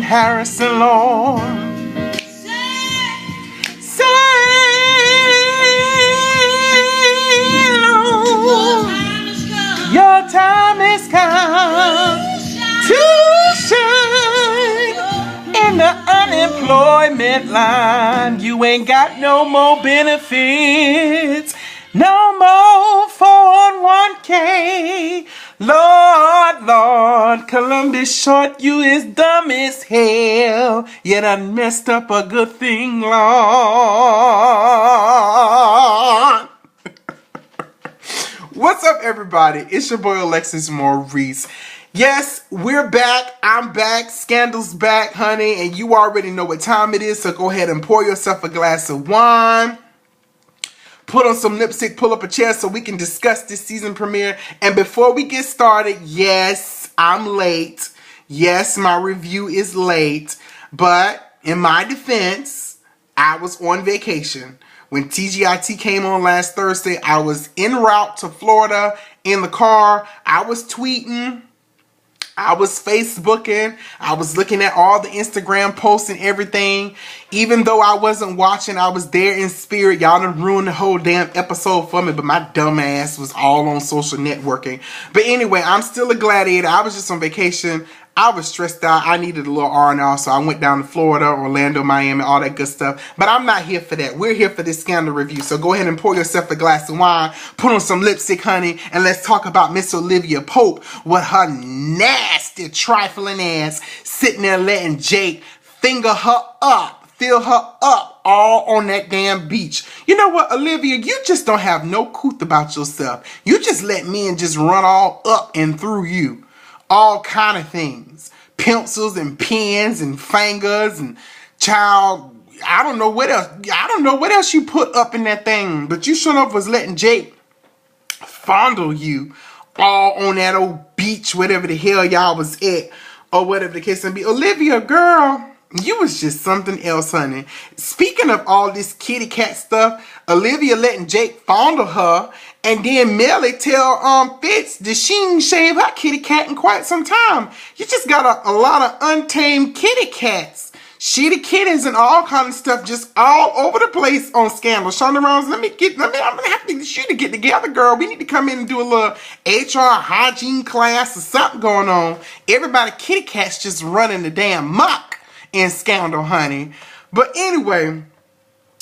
Harrison, Lord. Say, Lord, your time has come to shine in the unemployment line. You ain't got no more benefits, no more 401k. Lord, Lord, Columbus Short, you is dumb as hell. You done messed up a good thing, Lord. What's up, everybody? It's your boy Alexis Maurice. Yes, we're back. I'm back. Scandal's back, honey. And you already know what time it is, so go ahead and pour yourself a glass of wine. Put on some lipstick, pull up a chair so we can discuss this season premiere. And before we get started, yes, I'm late. Yes, my review is late. But in my defense, I was on vacation. When TGIT came on last Thursday, I was en route to Florida in the car. I was tweeting. I was Facebooking. I was looking at all the Instagram posts and everything. Even though I wasn't watching, I was there in spirit. Y'all done ruined the whole damn episode for me, but my dumb ass was all on social networking. But anyway, I'm still a gladiator. I was just on vacation. I was stressed out. I needed a little R&R, so I went down to Florida, Orlando, Miami, all that good stuff. But I'm not here for that. We're here for this scandal review. So go ahead and pour yourself a glass of wine, put on some lipstick, honey, and let's talk about Miss Olivia Pope with her nasty, trifling ass sitting there letting Jake finger her up, fill her up, all on that damn beach. You know what, Olivia? You just don't have no couth about yourself. You just let men just run all up and through you. All kind of things. Pencils and pens and fingers and child. I don't know what else. I don't know what else you put up in that thing. But you sure enough was letting Jake fondle you all on that old beach, whatever the hell y'all was at, or whatever the case may be. Olivia, girl, you was just something else, honey. Speaking of all this kitty cat stuff, Olivia letting Jake fondle her, and then Melly tell Fitz that she ain't shaved her kitty cat in quite some time. You just got a lot of untamed kitty cats. Shitty kittens and all kind of stuff just all over the place on Scandal. Shonda Rhimes, I'm gonna have to get you to get together, girl. We need to come in and do a little HR hygiene class or something going on. Everybody kitty cats just running the damn muck in Scandal, honey. But anyway,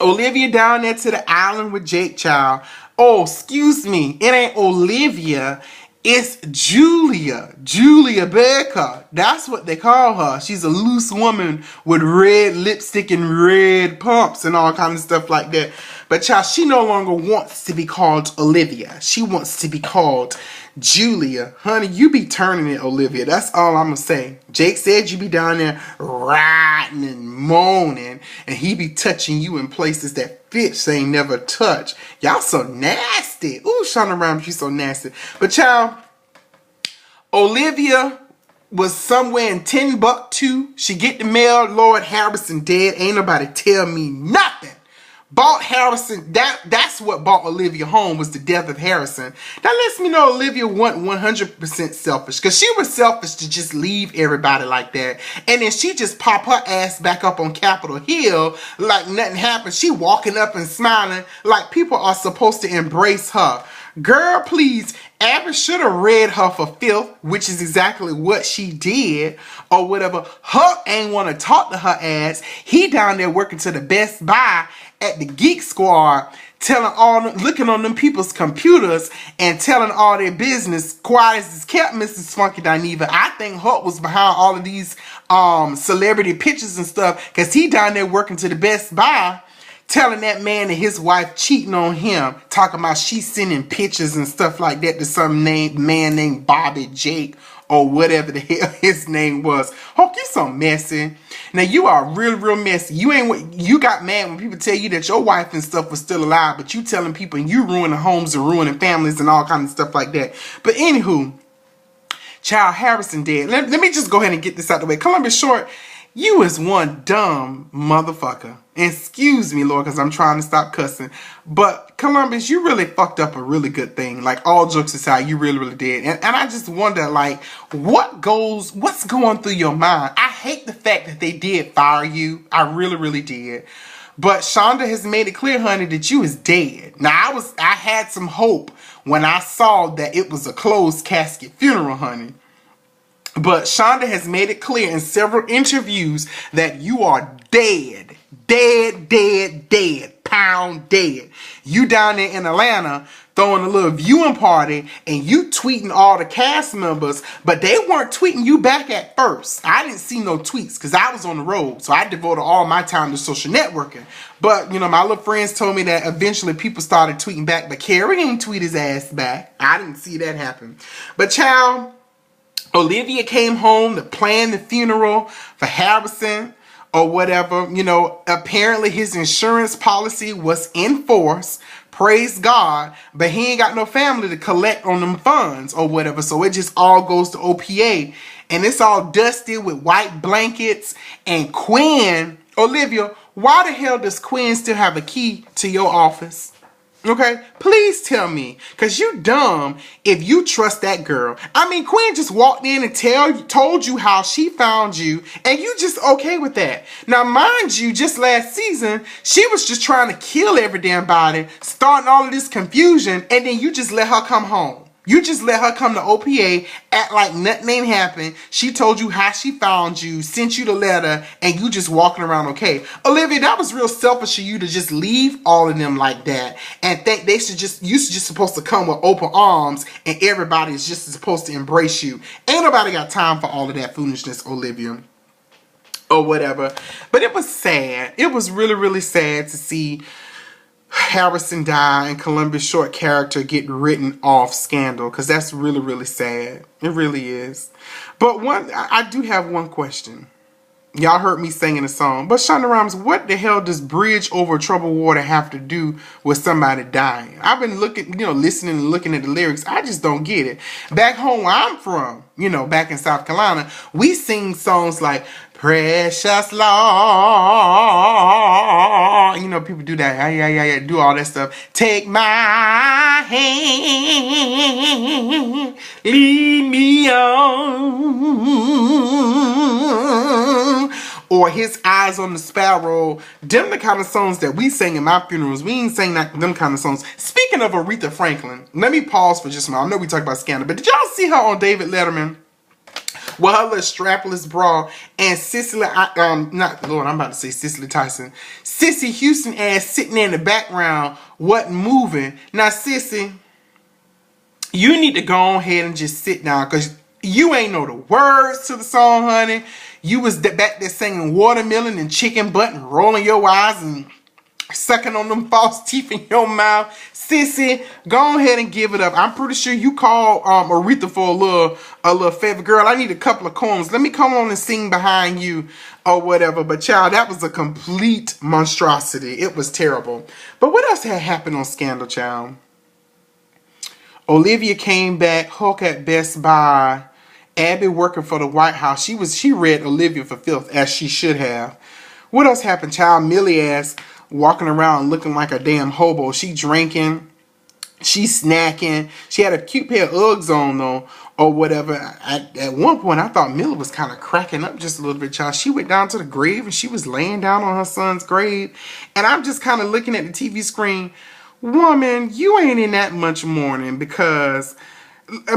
Olivia down there to the island with Jake, child. Oh, excuse me. It ain't Olivia. It's Julia. Julia Baker. That's what they call her. She's a loose woman with red lipstick and red pumps and all kinds of stuff like that. But child, she no longer wants to be called Olivia. She wants to be called Julia. Honey, you be turning it, Olivia. That's all I'm going to say. Jake said you be down there riding and moaning, and he be touching you in places that Fitch ain't never touched. Y'all so nasty. Ooh, Shonda Rhimes, you so nasty. But child, Olivia was somewhere in Timbuktu. She get the mail, Lord Harrison dead. Ain't nobody tell me nothing. Bought Harrison, that's what brought Olivia home, was the death of Harrison. That lets me know Olivia wasn't 100% selfish, because she was selfish to just leave everybody like that. And then she just pop her ass back up on Capitol Hill like nothing happened. She walking up and smiling like people are supposed to embrace her. Girl, please, Abby should have read her for filth, which is exactly what she did, or whatever. Huck ain't want to talk to her ass. He down there working to the Best Buy at the Geek Squad, telling all them, looking on them people's computers and telling all their business. Quiet as it's kept, Mrs. Funky Dineva. I think Huck was behind all of these celebrity pictures and stuff, because he down there working to the Best Buy, telling that man and his wife cheating on him, talking about she's sending pictures and stuff like that to some man named Bobby Jake or whatever the hell his name was. Hulk, you so messy. Now you are real messy. You got mad when people tell you that your wife and stuff was still alive, but you telling people and you ruining homes and ruining families and all kinds of stuff like that. But anywho, child, Harrison dead. Let me just go ahead and get this out the way. Columbus Short, You is one dumb motherfucker. Excuse me, Lord, because I'm trying to stop cussing. But Columbus, you really fucked up a really good thing. Like, all jokes aside, you really, really did. And I just wonder, like, what's going through your mind? I hate the fact that they did fire you. I really, really did. But Shonda has made it clear, honey, that you is dead. Now, I had some hope when I saw that it was a closed casket funeral, honey. But Shonda has made it clear in several interviews that you are dead. Dead, dead, dead. Pound dead. You down there in Atlanta throwing a little viewing party and you tweeting all the cast members, but they weren't tweeting you back at first. I didn't see no tweets because I was on the road, so I devoted all my time to social networking. But, you know, my little friends told me that eventually people started tweeting back, but Carrie ain't tweet his ass back. I didn't see that happen. But child, Olivia came home to plan the funeral for Harrison or whatever. You know, apparently his insurance policy was in force. Praise God. But he ain't got no family to collect on them funds or whatever. So it just all goes to OPA. And it's all dusty with white blankets. And Quinn, Olivia, why the hell does Quinn still have a key to your office? Okay, please tell me, because you dumb if you trust that girl. I mean, Quinn just walked in and told you how she found you, and you just okay with that. Now, mind you, just last season, she was just trying to kill every damn body, starting all of this confusion, and then you just let her come home. You just let her come to OPA, act like nothing ain't happened. She told you how she found you, sent you the letter, and you just walking around okay. Olivia, that was real selfish of you to just leave all of them like that and think you should just supposed to come with open arms and everybody is just supposed to embrace you. Ain't nobody got time for all of that foolishness, Olivia. Or whatever. But it was sad. It was really, really sad to see Harrison die and Columbus Short character get written off Scandal, because that's really, really sad. It really is. But I do have one question. Y'all heard me singing a song, but Shonda Rhimes, what the hell does Bridge Over Troubled Water have to do with somebody dying? I've been listening and looking at the lyrics. I just don't get it. Back home where I'm from, back in South Carolina, we sing songs like Precious Lord. People do that. Yeah, do all that stuff. Take my hand, lead me on. Or His Eyes on the Sparrow. Them the kind of songs that we sing in my funerals. We ain't sing them kind of songs. Speaking of Aretha Franklin, let me pause for just a moment. I know we talked about Scandal, but did y'all see her on David Letterman? Well, her little strapless bra and Cicely Tyson. Sissy Houston ass sitting there in the background, wasn't moving. Now, Sissy, you need to go ahead and just sit down, because you ain't know the words to the song, honey. You was back there singing Watermelon and Chicken Butt and rolling your eyes and sucking on them false teeth in your mouth. Sissy, go ahead and give it up. I'm pretty sure you called Aretha for a little favor. Girl, I need a couple of coins. Let me come on and sing behind you or whatever. But child, that was a complete monstrosity. It was terrible. But what else had happened on Scandal, child? Olivia came back, Hulk at Best Buy. Abby working for the White House. She read Olivia for filth, as she should have. What else happened, child? Millie ass walking around looking like a damn hobo. She drinking. She snacking. She had a cute pair of Uggs on, though, or whatever. At one point, I thought Millie was kind of cracking up just a little bit, child. She went down to the grave and she was laying down on her son's grave. And I'm just kind of looking at the TV screen. Woman, you ain't in that much mourning, because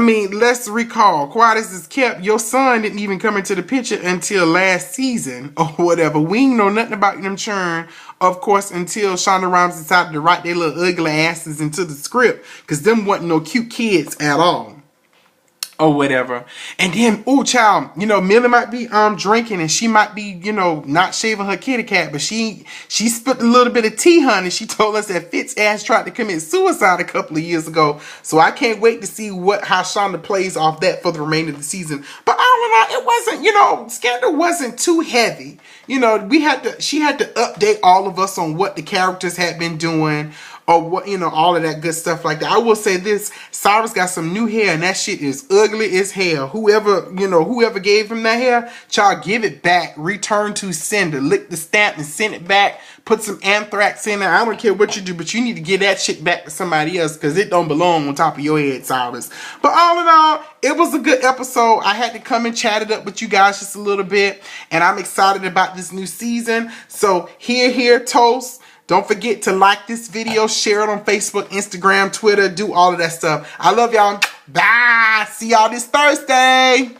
let's recall, quiet as it's kept, your son didn't even come into the picture until last season or whatever. We ain't know nothing about them churn, of course, until Shonda Rhimes decided to write their little ugly asses into the script, because them wasn't no cute kids at all. Or whatever. And then, oh child, Millie might be drinking and she might be, not shaving her kitty cat, but she spilled a little bit of tea, honey. She told us that Fitz ass tried to commit suicide a couple of years ago. So I can't wait to see how Shonda plays off that for the remainder of the season. But all in all, it wasn't, Scandal wasn't too heavy. She had to update all of us on what the characters had been doing or what, all of that good stuff like that. I will say this, Cyrus got some new hair and that shit is ugly as hell. Whoever gave him that hair, y'all give it back. Return to sender. Lick the stamp and send it back. Put some anthrax in it. I don't care what you do, but you need to give that shit back to somebody else because it don't belong on top of your head, Cyrus. But all in all, it was a good episode. I had to come and chat it up with you guys just a little bit, and I'm excited about this new season. So here, toast. Don't forget to like this video, share it on Facebook, Instagram, Twitter, do all of that stuff. I love y'all. Bye. See y'all this Thursday.